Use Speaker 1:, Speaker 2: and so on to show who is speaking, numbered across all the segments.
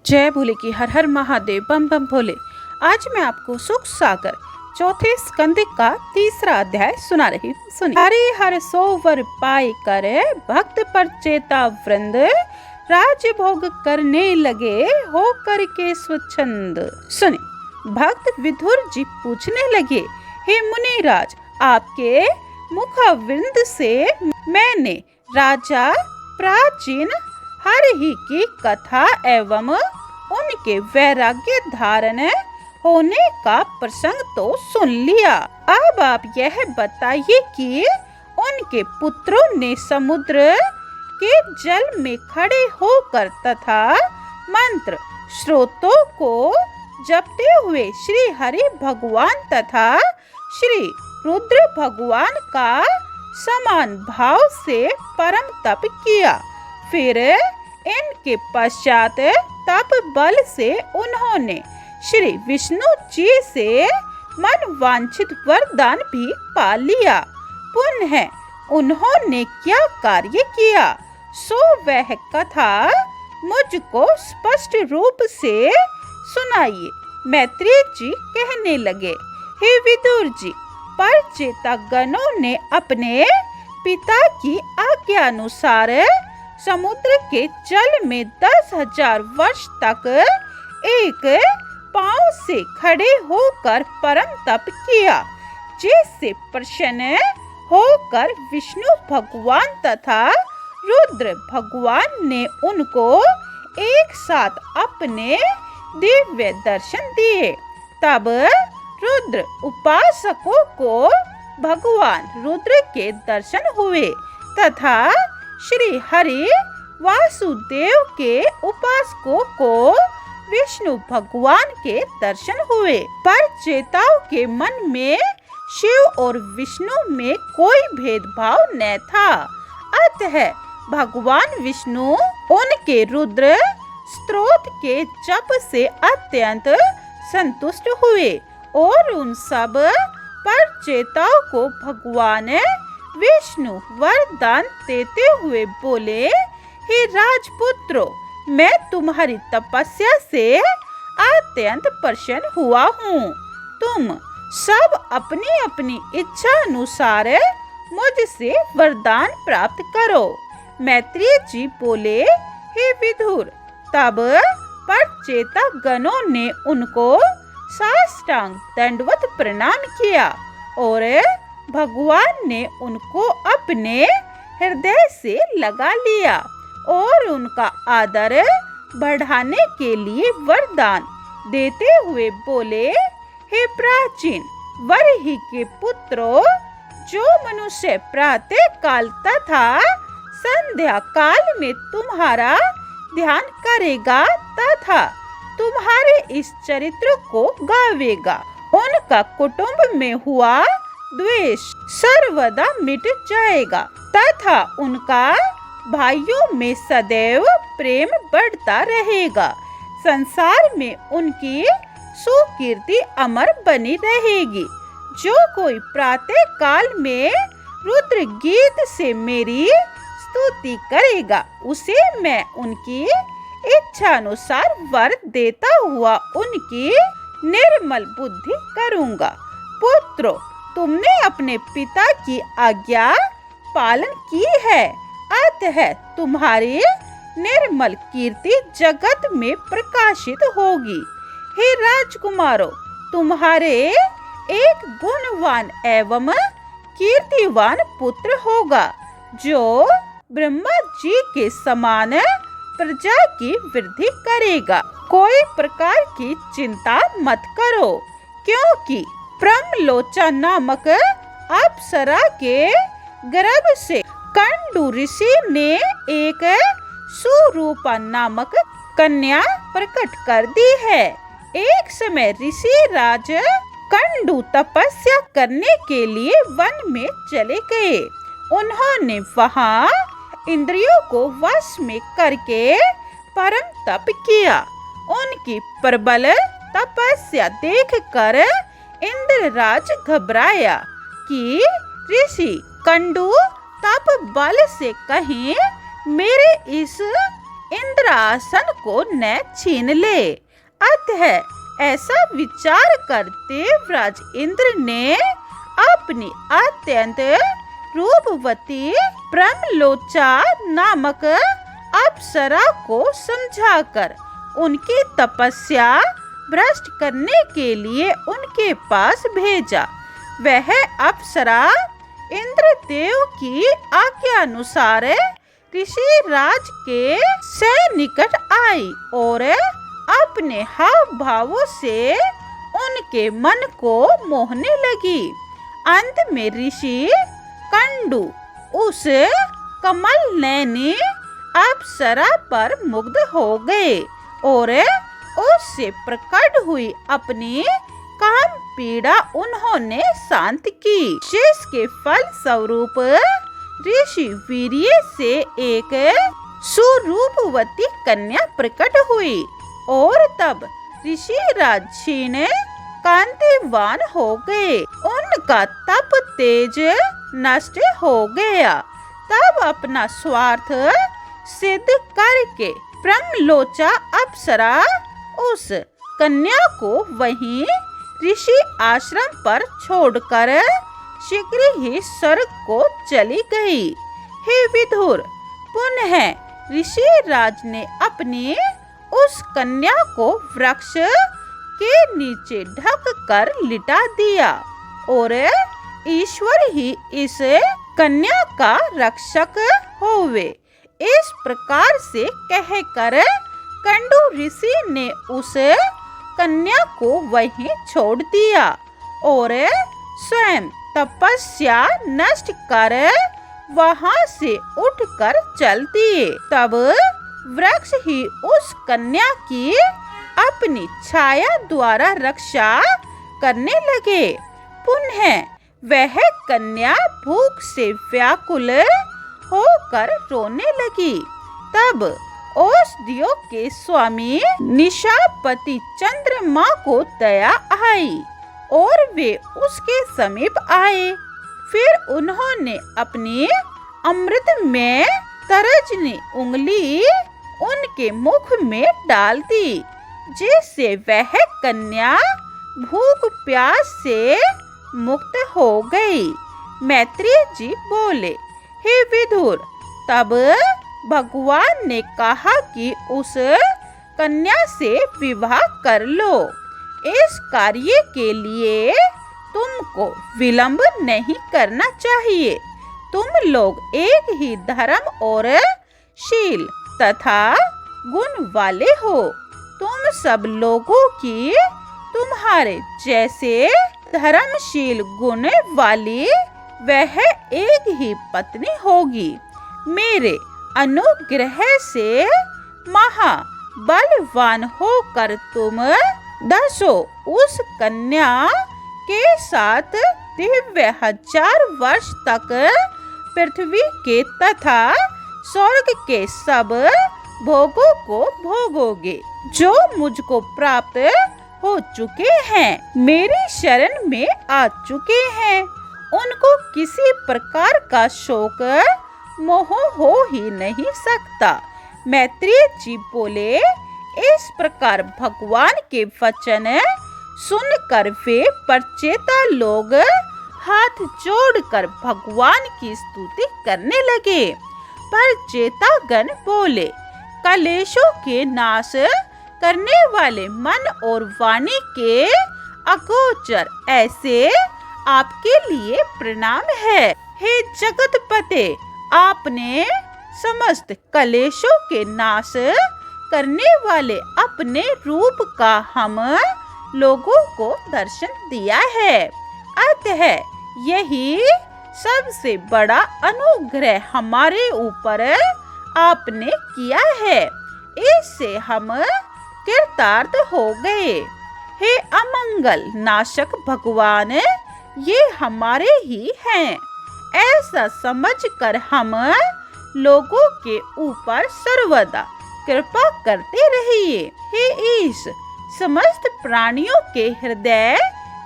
Speaker 1: जय भोले की हर हर महादेव बम बम भोले। आज मैं आपको सुख सागर चौथे स्कंद का तीसरा अध्याय सुना रही हूँ। सुनिए। हरे हर सोवर पाए करे भक्त पर चेता वृंद, राजभोग करने लगे हो करके स्वच्छंद। सुने। भक्त विधुर जी पूछने लगे, हे मुनिराज, आपके मुखविंद से मैंने राजा प्राचीन हरि की कथा एवं उनके वैराग्य धारण होने का प्रसंग तो सुन लिया। अब आप यह बताइए कि उनके पुत्रों ने समुद्र के जल में खड़े होकर तथा मंत्र स्रोतों को जपते हुए श्री हरि भगवान तथा श्री रुद्र भगवान का समान भाव से परम तप किया। फिर इनके पश्चात तप बल से उन्होंने श्री विष्णु जी से मन वांछित वरदान भी पा लिया। पुनः उन्होंने क्या कार्य किया, सो वह कथा मुझको स्पष्ट रूप से सुनाइए। मैत्रेय जी कहने लगे, हे विदुर जी, परचेता गणों ने अपने पिता की आज्ञा अनुसार समुद्र के जल में 10,000 वर्ष तक एक पांव से खड़े होकर परम तप किया, जिससे प्रसन्न होकर विष्णु भगवान तथा रुद्र भगवान ने उनको एक साथ अपने दिव्य दर्शन दिए। तब रुद्र उपासकों को भगवान रुद्र के दर्शन हुए तथा श्री हरि वासुदेव के उपासकों को विष्णु भगवान के दर्शन हुए। पर चेताओं के मन में शिव और विष्णु में कोई भेदभाव न था, अतः भगवान विष्णु उनके रुद्र स्तोत्र के जप से अत्यंत संतुष्ट हुए और उन सब पर चेताओं को भगवान विष्णु वरदान देते हुए बोले, हे राजपुत्रो, मैं तुम्हारी तपस्या से अत्यंत प्रसन्न हुआ हूँ। तुम सब अपनी अपनी इच्छा अनुसार मुझसे वरदान प्राप्त करो। मैत्रेय जी बोले, हे विदुर, तब परचेता गणों ने उनको साष्टांग दंडवत प्रणाम किया और भगवान ने उनको अपने हृदय से लगा लिया और उनका आदर बढ़ाने के लिए वरदान देते हुए बोले, हे प्राचीन वरहि के पुत्रों, जो मनुष्य प्रातः काल तथा संध्या काल में तुम्हारा ध्यान करेगा तथा तुम्हारे इस चरित्र को गावेगा, उनका कुटुंब में हुआ द्वेष सर्वदा मिट जाएगा तथा उनका भाइयों में सदैव प्रेम बढ़ता रहेगा। संसार में उनकी सुकीर्ति अमर बनी रहेगी। जो कोई प्रातः काल में रुद्र गीत से मेरी स्तुति करेगा, उसे मैं उनकी इच्छा अनुसार वर देता हुआ उनकी निर्मल बुद्धि करूंगा। पुत्रो, तुमने अपने पिता की आज्ञा पालन की है, अतः तुम्हारी निर्मल कीर्ति जगत में प्रकाशित होगी। हे राजकुमारों, तुम्हारे एक गुणवान एवं कीर्तिवान पुत्र होगा, जो ब्रह्मा जी के समान प्रजा की वृद्धि करेगा। कोई प्रकार की चिंता मत करो, क्योंकि ब्रह्मलोचा नामक अप्सरा के गर्भ से कंडू ऋषि ने एक सुरूपा नामक कन्या प्रकट कर दी है। एक समय ऋषि राज कंडू तपस्या करने के लिए वन में चले गए। उन्होंने वहाँ इंद्रियों को वश में करके परम तप किया। उनकी प्रबल तपस्या देखकर इंद्रराज घबराया कि ऋषि कंडू तप बल से कहीं मेरे इस इंद्रासन को न छीन ले। अतः ऐसा विचार करते व्रज इंद्र ने अपनी अत्यंत रूपवती ब्रह्मलोचा नामक अप्सरा को समझाकर उनकी तपस्या भ्रष्ट करने के लिए उनके पास भेजा। वह अप्सरा इंद्रदेव की आज्ञा अनुसार ऋषि राज के से निकट आई और अपने हाव भावों से उनके मन को मोहने लगी। अंत में ऋषि कंडू उस कमल नैनी अप्सरा पर मुग्ध हो गए और उससे प्रकट हुई अपनी काम पीड़ा उन्होंने शांत की। जिसके फल स्वरूप ऋषि वीर्य से एक सुरूपवती कन्या प्रकट हुई और तब ऋषि राज क्षीण कांतिवान हो गए। उनका तप तेज नष्ट हो गया। तब अपना स्वार्थ सिद्ध करके ब्रह्मलोचा अप्सरा उस कन्या को वहीं ऋषि आश्रम पर छोड़कर शीघ्र ही स्वर्ग को चली गई। हे विदुर, पुनः ऋषि राज ने अपनी उस कन्या को वृक्ष के नीचे ढक कर लिटा दिया और ईश्वर ही इस कन्या का रक्षक होवे। इस प्रकार से कहकर कंडू ऋषि ने उस कन्या को वहीं छोड़ दिया और स्वयं तपस्या नष्ट कर वहां से उठकर चल दिए। तब वृक्ष ही उस कन्या की अपनी छाया द्वारा रक्षा करने लगे। पुनः वह कन्या भूख से व्याकुल होकर रोने लगी। तब औषधियों के स्वामी निशापति चंद्रमा को दया आई और वे उसके समीप आए। फिर उन्होंने अपनी अमृत में तरजनी उंगली उनके मुख में डाल दी, जिससे वह कन्या भूख प्यास से मुक्त हो गई। मैत्रेय जी बोले, हे विदुर, तब भगवान ने कहा कि उस कन्या से विवाह कर लो। इस कार्य के लिए तुमको विलंब नहीं करना चाहिए। तुम लोग एक ही धर्म और शील तथा गुण वाले हो। तुम सब लोगों की तुम्हारे जैसे धर्मशील गुण वाली वह एक ही पत्नी होगी। मेरे अनुग्रह से महाबलवान होकर तुम दसो उस कन्या के साथ दिव्य 1000 वर्ष तक पृथ्वी के तथा स्वर्ग के सब भोगों को भोगोगे जो मुझको प्राप्त हो चुके हैं, मेरी शरण में आ चुके हैं। उनको किसी प्रकार का शोक मोह हो ही नहीं सकता। मैत्रेय जी बोले, इस प्रकार भगवान के वचन सुनकर वे परचेता लोग हाथ जोड़कर भगवान की स्तुति करने लगे। परचेता गण बोले, कलेशों के नाश करने वाले मन और वाणी के अगोचर ऐसे आपके लिए प्रणाम है। हे जगतपते, आपने समस्त कलेशों के नाश करने वाले अपने रूप का हम लोगों को दर्शन दिया है। अतः यही सबसे बड़ा अनुग्रह हमारे ऊपर आपने किया है। इससे हम कृतार्थ हो गए। हे अमंगल नाशक भगवान, ये हमारे ही हैं। ऐसा समझकर हम लोगों के ऊपर सर्वदा कृपा करते रहिए। हे ईश, समस्त प्राणियों के हृदय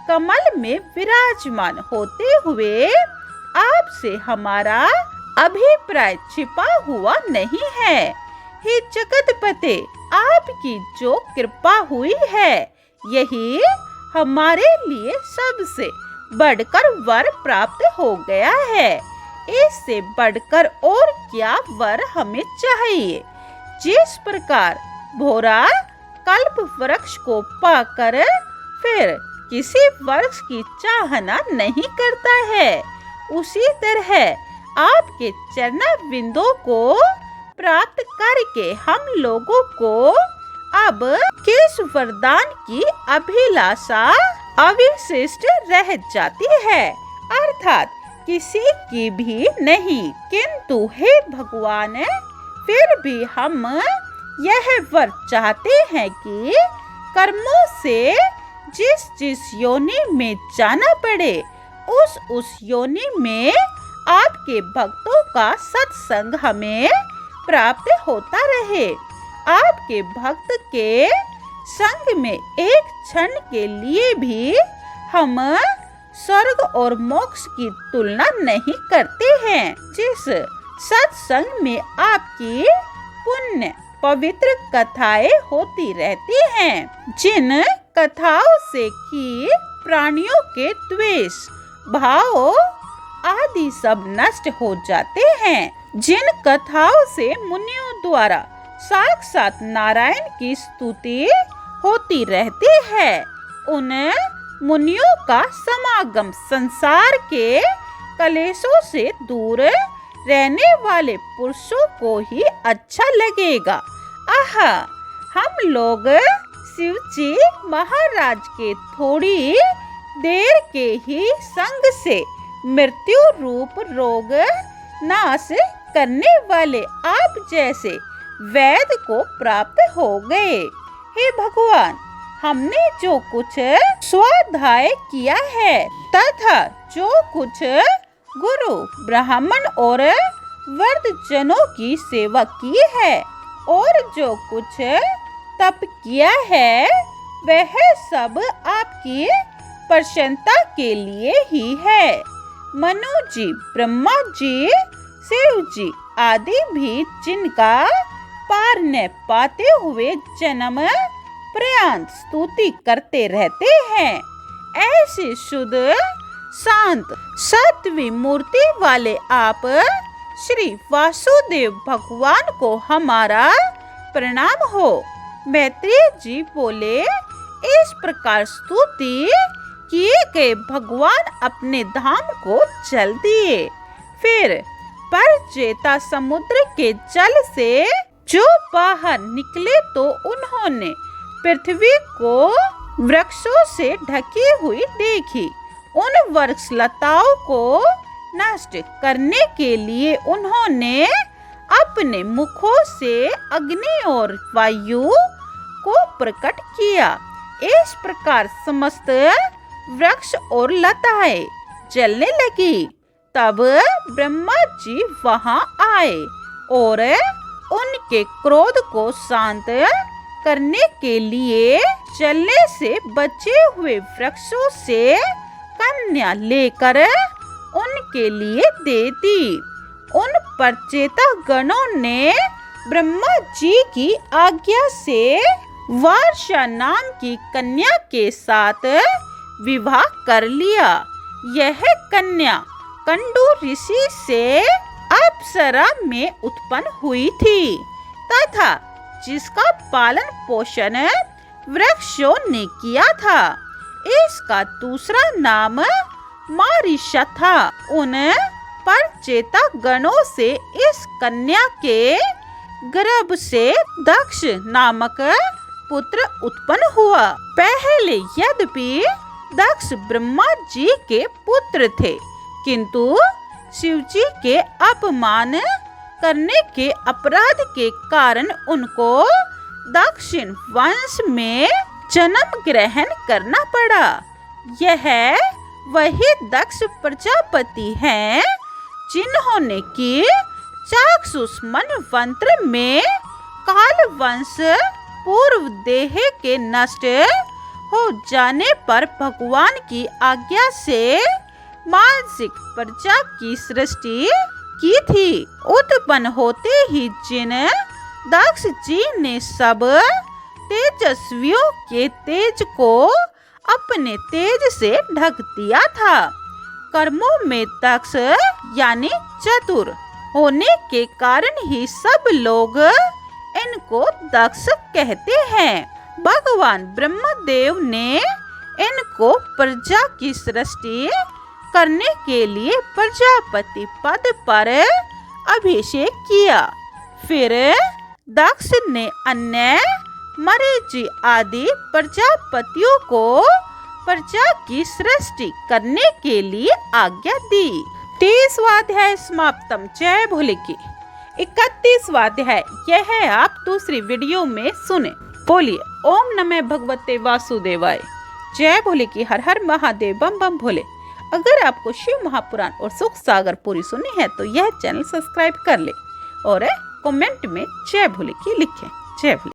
Speaker 1: कमल में विराजमान होते हुए आपसे हमारा अभिप्राय छिपा हुआ नहीं है। हे जगतपते, आपकी जो कृपा हुई है यही हमारे लिए सबसे बढ़कर वर प्राप्त हो गया है। इससे बढ़कर और क्या वर हमें चाहिए। जिस प्रकार भोरा कल्प वृक्ष को पाकर फिर किसी वृक्ष की चाहना नहीं करता है, उसी तरह आपके चरण बिंदु को प्राप्त करके हम लोगों को अब किस वरदान की अभिलाषा अविशिष्ट रह जाती है, अर्थात किसी की भी नहीं। किंतु हे भगवान, फिर भी हम यह वर चाहते हैं कि कर्मों से जिस जिस योनि में जाना पड़े उस योनि में आपके भक्तों का सत्संग हमें प्राप्त होता रहे। आपके भक्त के संग में एक क्षण के लिए भी हम स्वर्ग और मोक्ष की तुलना नहीं करते हैं। जिस सत्संग में आपकी पुण्य पवित्र कथाएं होती रहती हैं, जिन कथाओं से कि प्राणियों के द्वेष भाव आदि सब नष्ट हो जाते हैं, जिन कथाओं से मुनियों द्वारा साक्षात नारायण की स्तुति होती रहती है, उन मुनियों का समागम संसार के कलेशों से दूर रहने वाले पुरुषों को ही अच्छा लगेगा। आहा, हम लोग शिव जी महाराज के थोड़ी देर के ही संग से मृत्यु रूप रोग नाश करने वाले आप जैसे वैद्य को प्राप्त हो गए। हे भगवान, हमने जो कुछ स्वाध्याय किया है तथा जो कुछ गुरु ब्राह्मण और वर्धजनों की सेवा की है और जो कुछ तप किया है वह सब आपकी प्रसन्नता के लिए ही है। मनु जी, ब्रह्मा जी, शिव जी आदि भी जिनका पार न पाते हुए जन्म पर्यंत स्तुति करते रहते हैं, ऐसे शुद्ध शांत सत्वी मूर्ति वाले आप श्री वासुदेव भगवान को हमारा प्रणाम हो। मैत्रेय जी बोले, इस प्रकार स्तुति किए गए भगवान अपने धाम को चल दिए। फिर परचेता समुद्र के जल से जो बाहर निकले तो उन्होंने पृथ्वी को वृक्षों से ढकी हुई देखी। उन वृक्ष लताओं को नष्ट करने के लिए उन्होंने अपने मुखों से अग्नि और वायु को प्रकट किया। इस प्रकार समस्त वृक्ष और लताएं जलने लगी। तब ब्रह्मा जी वहां आए और उनके क्रोध को शांत करने के लिए जलने से बचे हुए वृक्षों से कन्या लेकर उनके लिए दे दी। उन परचेता गणों ने ब्रह्मा जी की आज्ञा से वर्षा नाम की कन्या के साथ विवाह कर लिया। यह कन्या कंडू ऋषि से अप्सरा में उत्पन्न हुई थी तथा जिसका पालन पोषण वृक्षों ने किया था। इसका दूसरा नाम मारिशा था। उन परचेता गणों से इस कन्या के गर्भ से दक्ष नामक पुत्र उत्पन्न हुआ। पहले यद्यपि दक्ष ब्रह्मा जी के पुत्र थे, किंतु शिव जी के अपमान करने के अपराध के कारण उनको दक्षिण वंश में जन्म ग्रहण करना पड़ा। यह वही दक्ष प्रजापति हैं जिन्होंने कि चाक्षुष मनवंत्र में काल वंश पूर्व देह के नष्ट हो जाने पर भगवान की आज्ञा से मानसिक प्रजा की सृष्टि की थी। उत्पन्न होते ही जिन दक्ष जी ने सब तेजस्वियों के तेज को अपने तेज से ढक दिया था। कर्मों में दक्ष यानी चतुर होने के कारण ही सब लोग इनको दक्ष कहते हैं। भगवान ब्रह्मदेव ने इनको प्रजा की सृष्टि करने के लिए प्रजापति पद पर अभिषेक किया। फिर दक्ष ने अन्य मरीचि आदि प्रजापतियों को प्रजा की सृष्टि करने के लिए आज्ञा दी। 30वां अध्याय समाप्तम। जय भोले की। 31वां अध्याय यह है आप दूसरी वीडियो में सुने। बोलिए ओम नमः भगवते वासुदेवाय। जय भोले की। हर हर महादेव। बम बम भोले। अगर आपको शिव महापुराण और सुख सागर पूरी सुनी है तो यह चैनल सब्सक्राइब कर ले और कमेंट में जय भोले की लिखें। जय भोले।